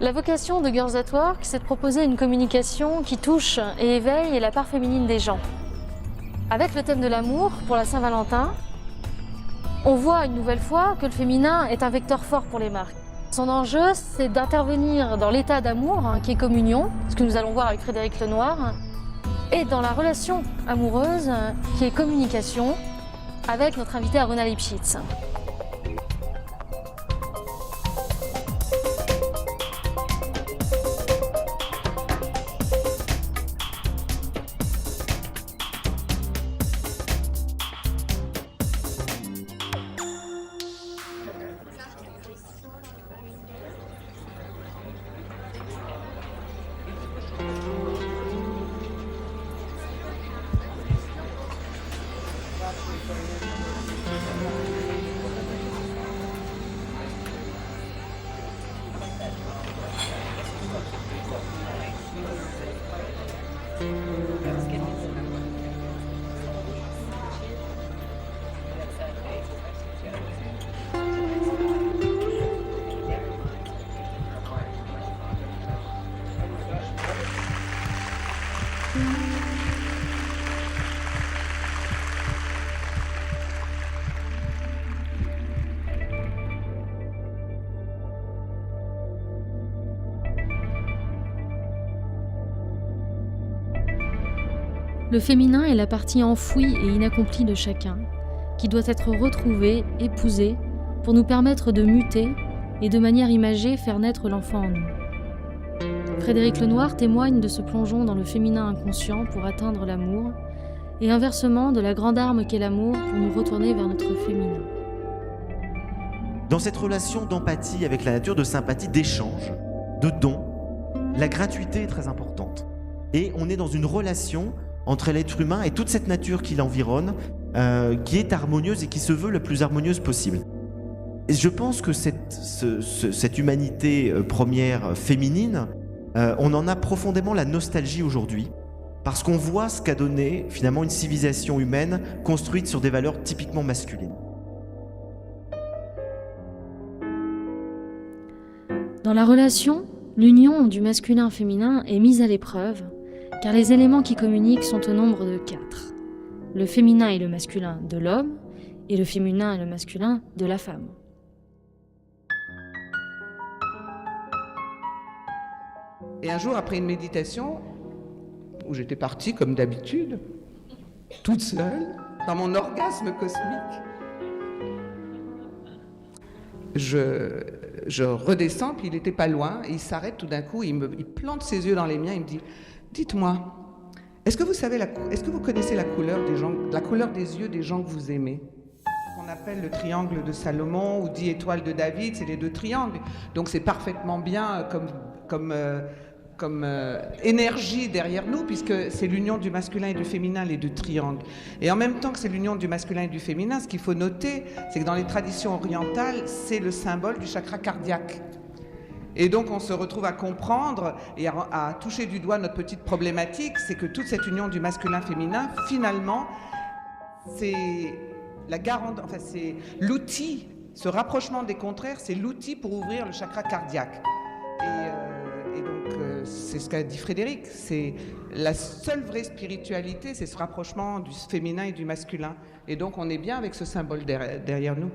La vocation de Girls at Work, c'est de proposer une communication qui touche et éveille la part féminine des gens. Avec le thème de l'amour pour la Saint-Valentin, on voit une nouvelle fois que le féminin est un vecteur fort pour les marques. Son enjeu, c'est d'intervenir dans l'état d'amour, qui est communion, ce que nous allons voir avec Frédéric Lenoir, et dans la relation amoureuse, qui est communication, avec notre invitée Aruna Lipschitz. Le féminin est la partie enfouie et inaccomplie de chacun, qui doit être retrouvée, épousée, pour nous permettre de muter et de manière imagée faire naître l'enfant en nous. Frédéric Lenoir témoigne de ce plongeon dans le féminin inconscient pour atteindre l'amour, et inversement de la grande arme qu'est l'amour pour nous retourner vers notre féminin. Dans cette relation d'empathie avec la nature, de sympathie, d'échange, de don, la gratuité est très importante. Et on est dans une relation entre l'être humain et toute cette nature qui l'environne, qui est harmonieuse et qui se veut la plus harmonieuse possible. Et je pense que cette humanité première féminine, on en a profondément la nostalgie aujourd'hui, parce qu'on voit ce qu'a donné finalement une civilisation humaine construite sur des valeurs typiquement masculines. Dans la relation, l'union du masculin-féminin est mise à l'épreuve, car les éléments qui communiquent sont au nombre de 4. Le féminin et le masculin de l'homme, et le féminin et le masculin de la femme. Et un jour, après une méditation, où j'étais partie comme d'habitude, toute seule, dans mon orgasme cosmique, je redescends, puis il n'était pas loin, et il s'arrête tout d'un coup, il plante ses yeux dans les miens, il me dit « Dites-moi, est-ce que vous connaissez la couleur des yeux des gens que vous aimez ?» Qu'on appelle le triangle de Salomon ou 10 étoiles de David, c'est les 2 triangles. Donc c'est parfaitement bien comme énergie derrière nous, puisque c'est l'union du masculin et du féminin, les 2 triangles. Et en même temps que c'est l'union du masculin et du féminin, ce qu'il faut noter, c'est que dans les traditions orientales, c'est le symbole du chakra cardiaque. Et donc on se retrouve à comprendre et à toucher du doigt notre petite problématique, c'est que toute cette union du masculin-féminin, finalement, c'est c'est l'outil, ce rapprochement des contraires, c'est l'outil pour ouvrir le chakra cardiaque. Et donc c'est ce qu'a dit Frédéric, c'est la seule vraie spiritualité, c'est ce rapprochement du féminin et du masculin. Et donc on est bien avec ce symbole derrière nous.